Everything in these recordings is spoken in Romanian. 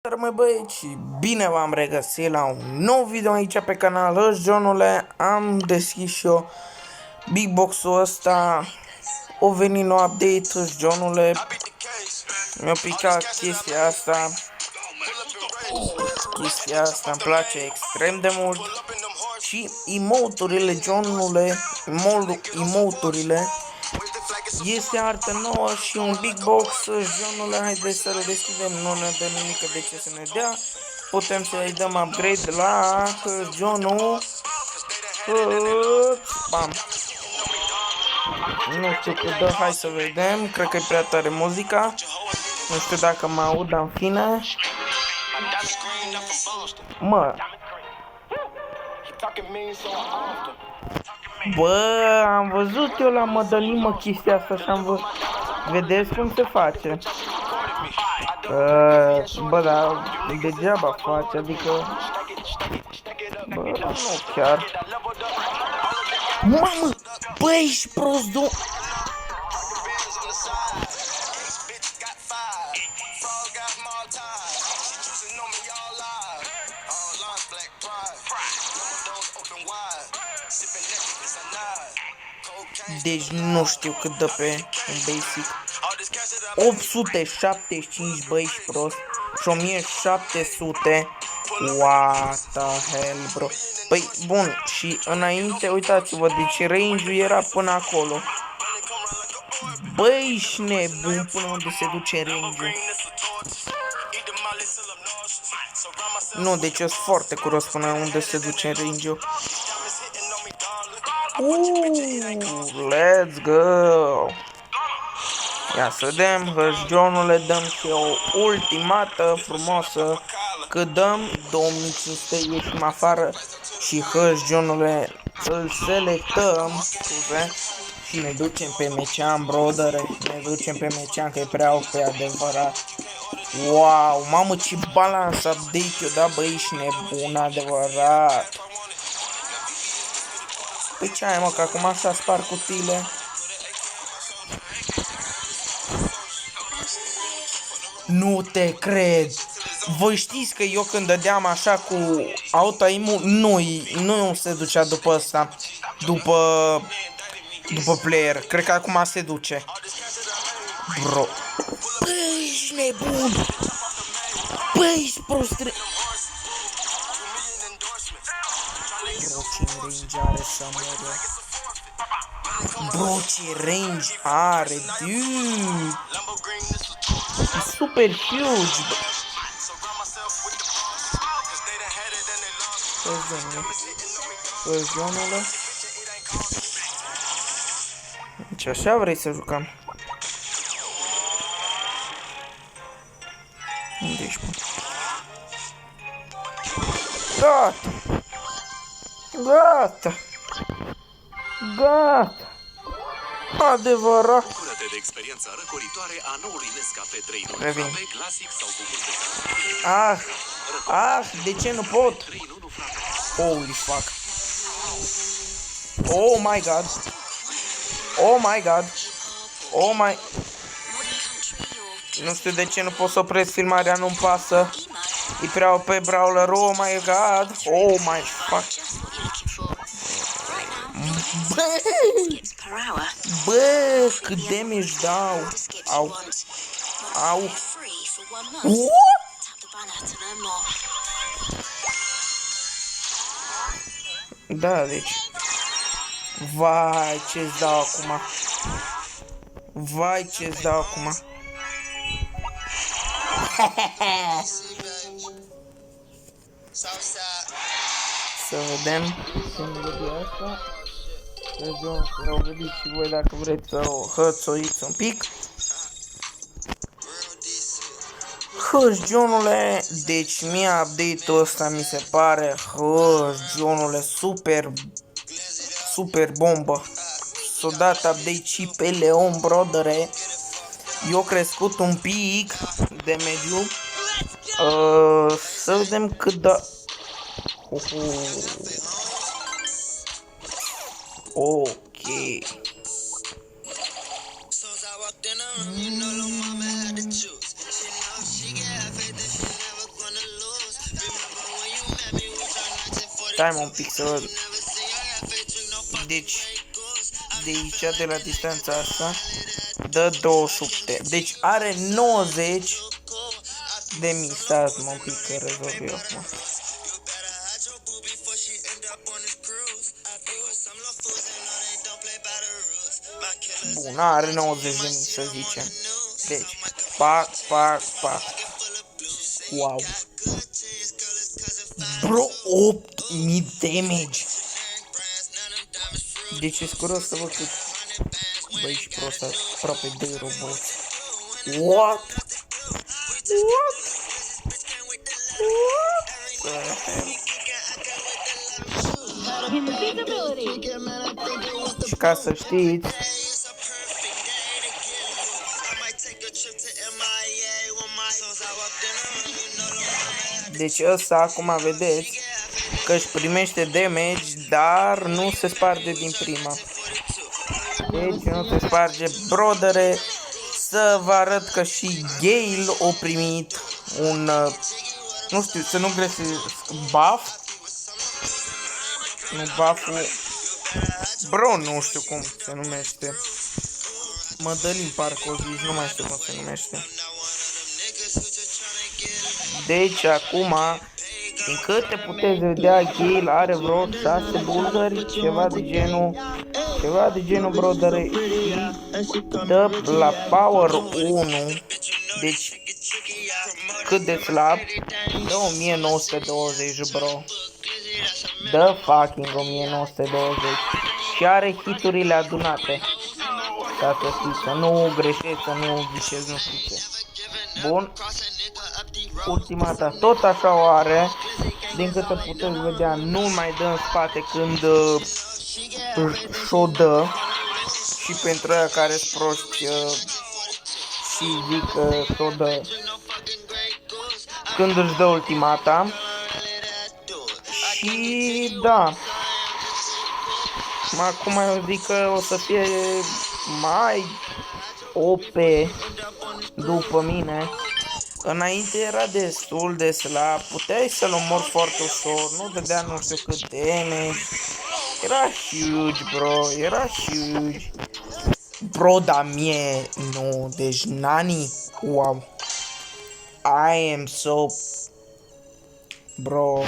Salutare, băieți, și bine v-am regăsit la un nou video aici pe canal. Hăși, Johnule, am deschis și eu Big Box-ul ăsta. O venit nou update, Hăși, Johnule. Mi-a picat chestia asta. Chestia asta îmi place extrem de mult. Și emoturile, Johnule, emoturile. Este artă nouă și un Big Box, Johnule, haideți să-l deschidem, nu ne dă nimic, de ce să ne dea. Putem să-i dăm upgrade la Johnul. Bam. Nu știu cât dă, hai să vedem, cred că e prea tare muzica. Nu știu dacă mă aud, în fine. Mă. Bă, am văzut eu la Mădălimă chestia asta și am văzut. Vedeți cum se face? Bă, dar degeaba face, adică... Bă, nu chiar. Mamă! Bă, ești prost, Deci nu știu cât dă pe basic. 875, băi, ești prost. Și 1700. What the hell, bro. Păi, bun, și înainte, uitați-vă, deci range-ul era până acolo. Băi, ești nebun, până unde se duce range-ul. Nu, deci eu sunt foarte curios până unde se duce range-ul. Let's go! Ia să vedem, Hăși, Johnule, dăm și o ultimată frumoasă. Cât dăm? 2500, ieșim afară. Și Hăși, Johnule, îl selectăm, scuze, și ne ducem pe Mecean, brodere. Ne ducem pe Mecean, că e prea OP, adevărat. Wow, mamă, ce balans update eu, da, băi, ești nebun, adevărat. Păi ce ai, mă, că acum așa spar cutiile? Nu te cred! Voi știți că eu când dădeam așa cu autoimu, nu se ducea după ăsta, după player. Cred că acum se duce. Bro. Băi, ești nebun! Băi, ești prost! Bro, ce range are să moară. Bro, ce range are, dude. E super huge, bă. Hăși, Johnule. Deci așa vrei să jucăm. Unde ești, mă? Gata! Gata! Gata! Adevărat! Bucură-te de experiența răcoritoare a noului Nescafe 3 în 1 frappe, clasic sau cu gust de de ce nu pot? Holy fuck! Oh my god! Oh my god! Oh my... Nu știu de ce nu pot să opresc filmarea, nu-mi pasă. E prea OP brawler, oh my god! Oh my fuck! Bă, cât damage dau. Au. Au. Da, deci. Vai, ce-ți dau acum. Vai, ce-ți dau acum. Să vedem. Să-mi vedem asta. Au vedit și voi dacă vreți să o hățuiți un pic. Hăși, Johnule, deci mie update-ul ăsta mi se pare, Hăși, Johnule, super bombă. S-o dat update și pe Leon, brodere. Eu crescut un pic de mediu. Să vedem cât da. Ok. Stai mă un pic să... Deci, de aici, de la distanța asta, dă 200. Deci are 90 de mii. Stați mă un pic că rezolv eu acum. Bun, are 90 de mii să zicem. Deci, pac, pac, pac. Wow. Bro, 8000 damage. Deci e curios să văd cât... Băi, și prost, aproape 2 roboți. What? What? Și ca să știți, deci ăsta acum vedeți că își primește damage, dar nu se sparge din prima. Deci nu se sparge, brodere. Să vă arăt că și Gale a primit un, nu știu, să nu greșesc, buff. Nu buff-ul, bro, nu știu cum se numește. Mădălin parcă o zis, nu mai știu cum se numește. Deci acum, din câte puteți vedea, Gale are vreo 6 bulgări, ceva de genul brodere, dă la power 1, deci cât de slab, dă 1920, bro, dă fucking 1920 și are hiturile adunate, ca să știți, să nu greșeți, să nu ghiceți, nu știu ce. Bun, ultima ta tot așa o are, din câte puteți vedea, nu mai dă în spate când și-o dă. Și pentru aia care sunt proști și zic că s-o dă când își dă ultimata. Și da, acum eu zic că o să fie mai OP după mine. Înainte era destul de slab, puteai să-l omori foarte ușor, nu dădea nu știu cât damage. Era huge, bro, era huge. Bro, dar mie, nu, deci Nani, wow. I am so... Bro,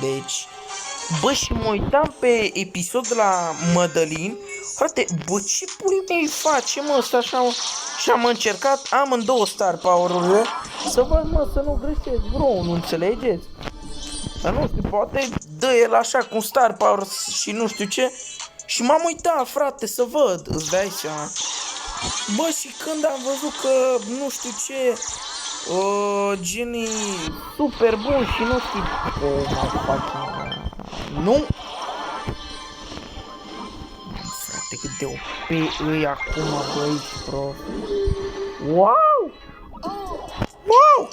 deci... Bă, și mă uitam pe episod la Mădălin. Frate, bă, ce pui mei face, mă, ăsta așa, și am încercat amândouă star power-urile să văd, mă, să nu greșesc, bro, nu înțelegeți? Să nu știu, poate dă el așa cu star power și nu știu ce. Și m-am uitat, frate, să văd, îți dai seama. Bă, și când am văzut că, nu știu ce, genii super bun și nu știu, nu? Frate, cât de OP îi acum, băi, pro. Wow! Wow!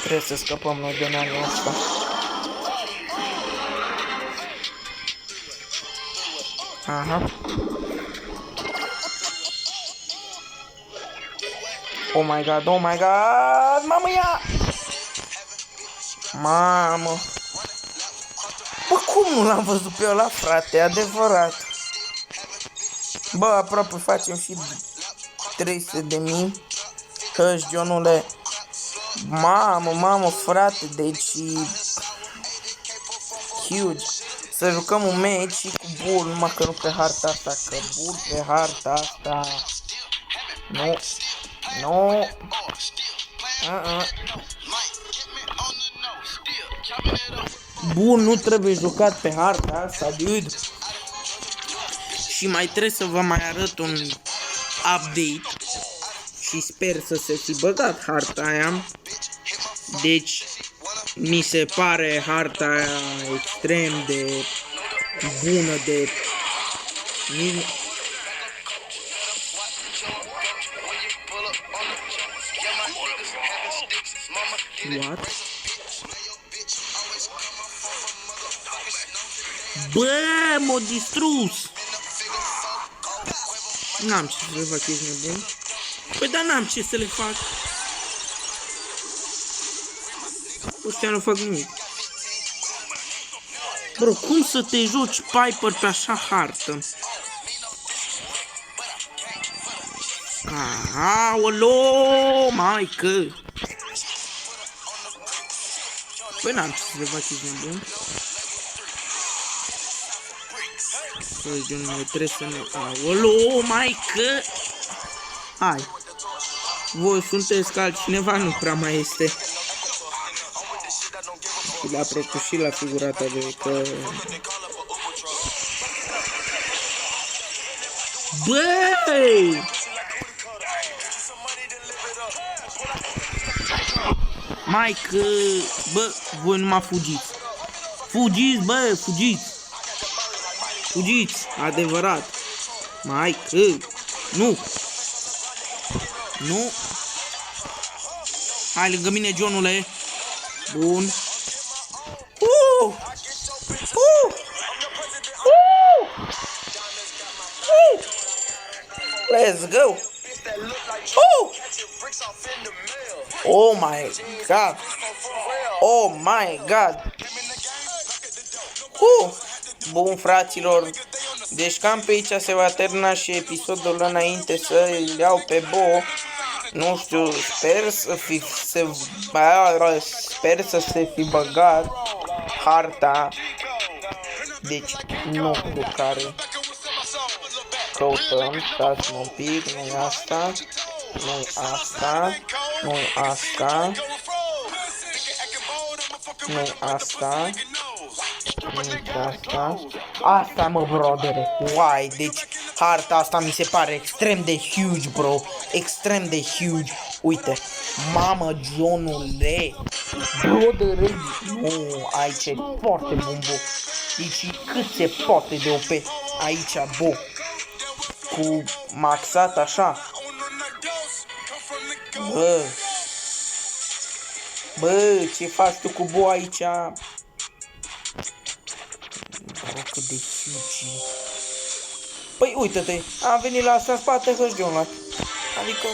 Trebuie să scăpăm noi de neanul ăsta. Aha. Oh my god, oh my god, mamă, ia! Mamă. Bă, cum nu l-am văzut pe ăla, frate, adevărat. Bă, aproape facem și 300.000. Hăși, Johnule. Mamă, frate, deci... Huge. Să jucăm un match și cu Bull, numai că nu pe harta asta, că Bull pe harta asta... Nu. Nu. Bun, nu trebuie jucat pe harta asta, dude. Și mai trebuie să vă mai arăt un update. Și sper să se fi băgat harta aia. Deci, mi se pare harta aia extrem de bună de... What? Bă, m-a distrus! N-am ce să le fac, ești nebun? Păi dar n-am ce să le fac. Ăștia nu fac nimic. Bro, cum să te joci Piper pe așa hartă? Aoleo, maică! Păi n-am ce să le fac bun. Păi, noi trebuie să ne... Aoleo, maică! Hai! Voi sunteți ca altcineva, nu prea mai este. Și la propriu și la figurata de că... Băi! Maică, bă, voi nu mă fugiți. Fugiți, bă, fugiți. Fugiți, adevărat. Maică, nu. Nu. Hai lângă mine, Johnule. Bun. Let's go. Oh my god. Oh my god. Bun, fraților. Deci cam pe aici se va termina și episodul înainte să îl iau pe Bo. Nu știu, sper să se fi băgat harta. Deci nu știu care căutăm. Stați-mă un pic, nu-i asta. Nu-i asta. Nu-i asta. Nu-i asta. Nu-i asta. Asta, mă, brodere. Uai, deci harta asta mi se pare extrem de huge, bro. Extrem de huge. Uite. Mamă, Johnule. Brodere. Nu, aici e foarte bun, bo. Deci cât se poate de OP aici, bo. Cu maxat așa. Bă. Bă, ce faci tu cu Bo aici? Bă, cât de huge. Păi uite-te, am venit la asta în spate hășgionat. Adică...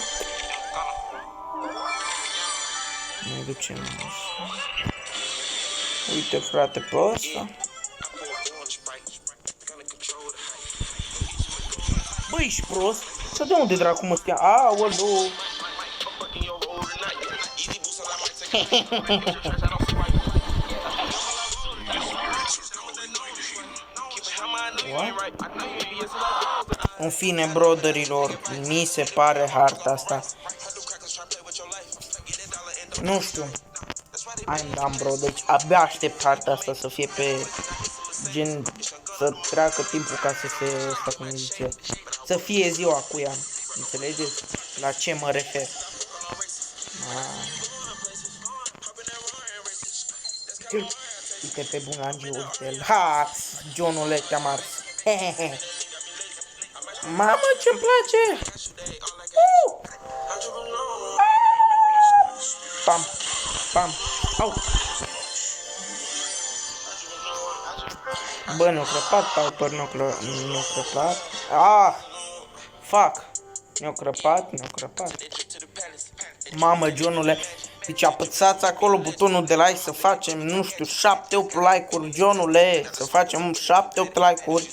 Ne ducem așa. Uite, frate, pe ăsta. Băi, ești prost? Să de unde dracu mă stea? Aoleu! În fine, broderilor, mi se pare harta asta. Nu știu. I'm done, bro. Deci abia aștept harta asta să fie pe gen, să treacă timpul ca să se, asta cum zice, să fie ziua cu ea. Înțelegeți? La ce mă refer? Uite pe bun Angiul el. Ha! Johnule, te-am ars. Hehehe. Mamă, ce-mi place! Pam! Pam! Au! Bă, ne-o crăpat, Piper, ne-o crăpat. Ah! Fuck! Ne-o crăpat, ne-o crăpat. Mamă, Johnule, deci apăsați acolo butonul de like să facem, nu știu, 7-8 like-uri, Johnule, să facem 7-8 like-uri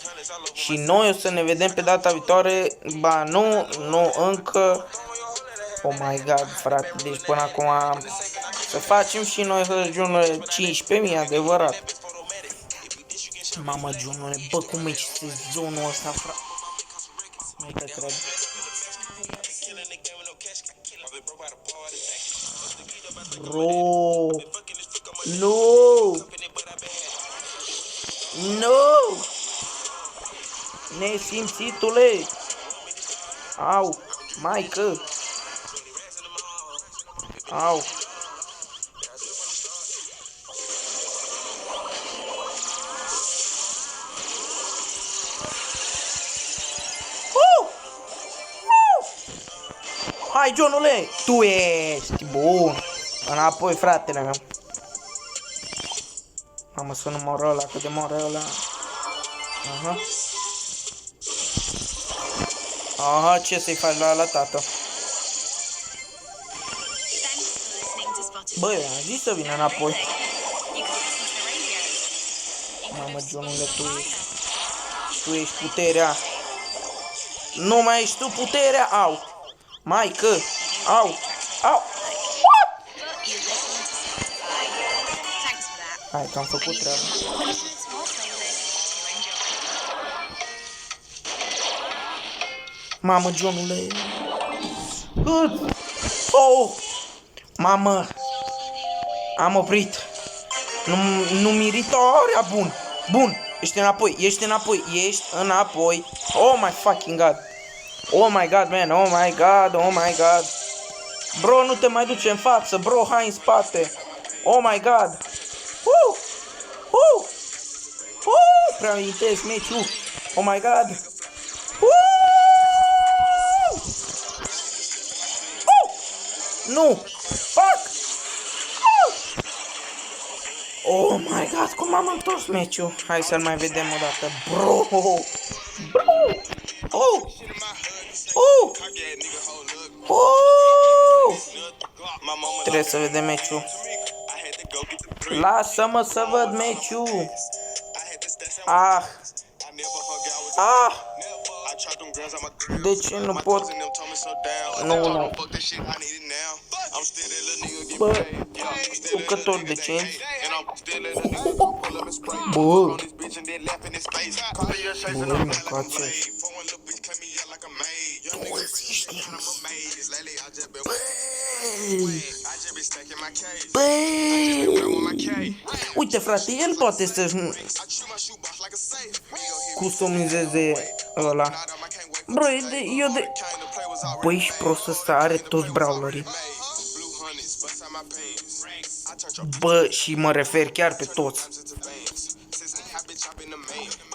și noi o să ne vedem pe data viitoare, ba nu încă, oh my god, frate, deci până acum să facem și noi, Johnule, 15.000, adevărat. Mamă, Johnule, bă, cum e sezonul ăsta, frate, nu te cred. Bro, nu, nu, nesimțitule, au, maică, au. Hai, Johnule, tu ești bun. Înapoi, fratele meu. Mamă, să nu moră ăla, cât de moră ăla. Aha. Aha, ce să-i faci la tată? Băi, am zis să vină înapoi. Mamă, Johnule, tu ești puterea. Nu mai ești tu puterea. Au. Maică. Au. Au. Hai că am făcut treaba. Mamă, Johnule. Oh! Mamă. Am oprit. Nu miritoarea. Bun. Bun. Ești înapoi. Ești înapoi. Ești înapoi. Oh my fucking god. Oh my god, man. Oh my god. Oh my god. Bro, nu te mai duce în față. Bro, hai în spate. Oh my god. Prea intens meciul. Oh my god. Nu. Fuck. Oh my god, cum am întors meciul. Hai să-l mai vedem o dată. Bro. Trebuie să vedem meciul. Lasă-mă să văd meciul. Ah. De ce nu pot? Nu. Bă, jucător de 5. Bă, mâncați-o. Băi, uite frate, el poate să-și customizeze ăla. Bro, băi, ești prost, ăsta are toți brawlerii. Bă, și mă refer chiar pe toți.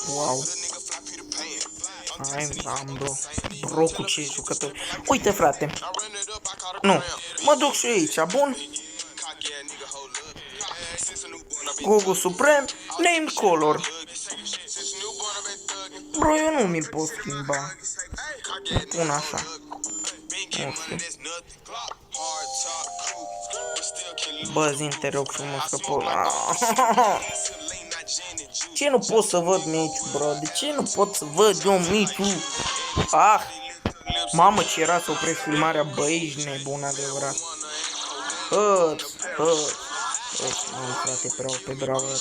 Wow. Hai, bro. Bro, cu ce jucători. Uite, frate. Nu. Mă duc și aici, bun? Gogo Supreme, Name Color. Bro, eu nu mi-l pot schimba. Îl pun așa. Nu știu. Bă, zi-mi, te rog frumos că pot. Ce nu pot să văd meciul, bro? De ce nu pot să văd eu meciul? Ah! Mamă, ce era să opresc filmarea, bă, ești nebun adevărat. Mamă, frate, prea pe brawler.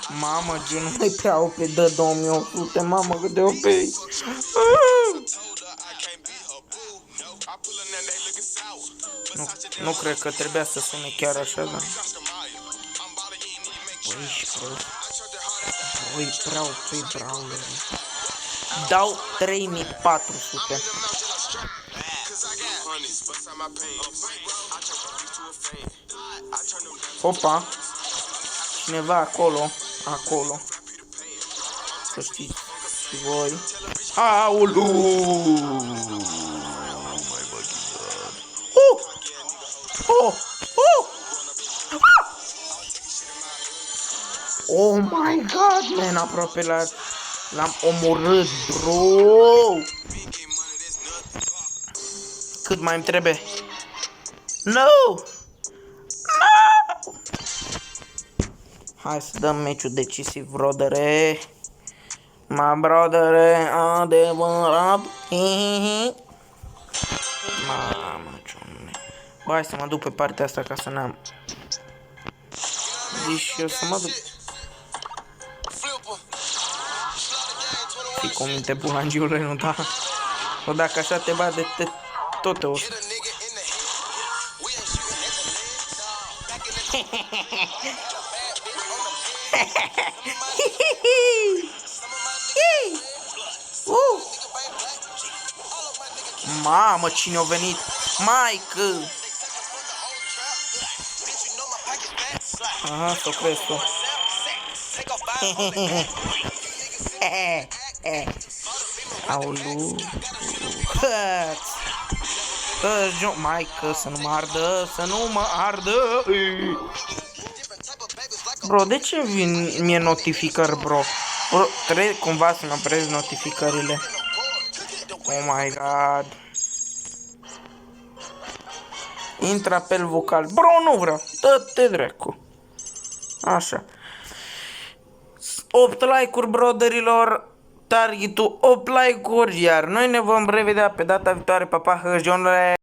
Mamă, genul mai prea OP, dă 2800, mamă, cât de OP. Nu cred că trebuia să sune chiar așa, da. Băi, ești prost. Băi, prea OP brawler. Dau 3400. Opa. Cineva acolo. Să știți și voi. Aulu! Oh my god, man, aproape l-am omorât, bro. Cât mai îmi trebuie? No! Hai să dăm meciul decisiv, brodere. Brodere, adevărat. Mamă, ciune. Bă, hai să mă duc pe partea asta ca să n-am. Zici eu să mă duc. Fii cu minte, bulangiule, nu da? O, dacă așa te bate, tot te urc. Mamă, cine a venit? Maică! Aha, s-o crezi tu. Aulu. Maică, să nu mă ardă, să nu mă ardă. Bro, de ce vin mie notificări, bro? Bro, trebuie cumva să-mi opresc notificările. Oh my god. Intră apel vocal. Bro, nu vreau. Dă-te dracu. Așa. 8 like-uri, broderilor. Targetul 8 like-uri. Iar noi ne vom revedea pe data viitoare. Pa, pa, hăjonule.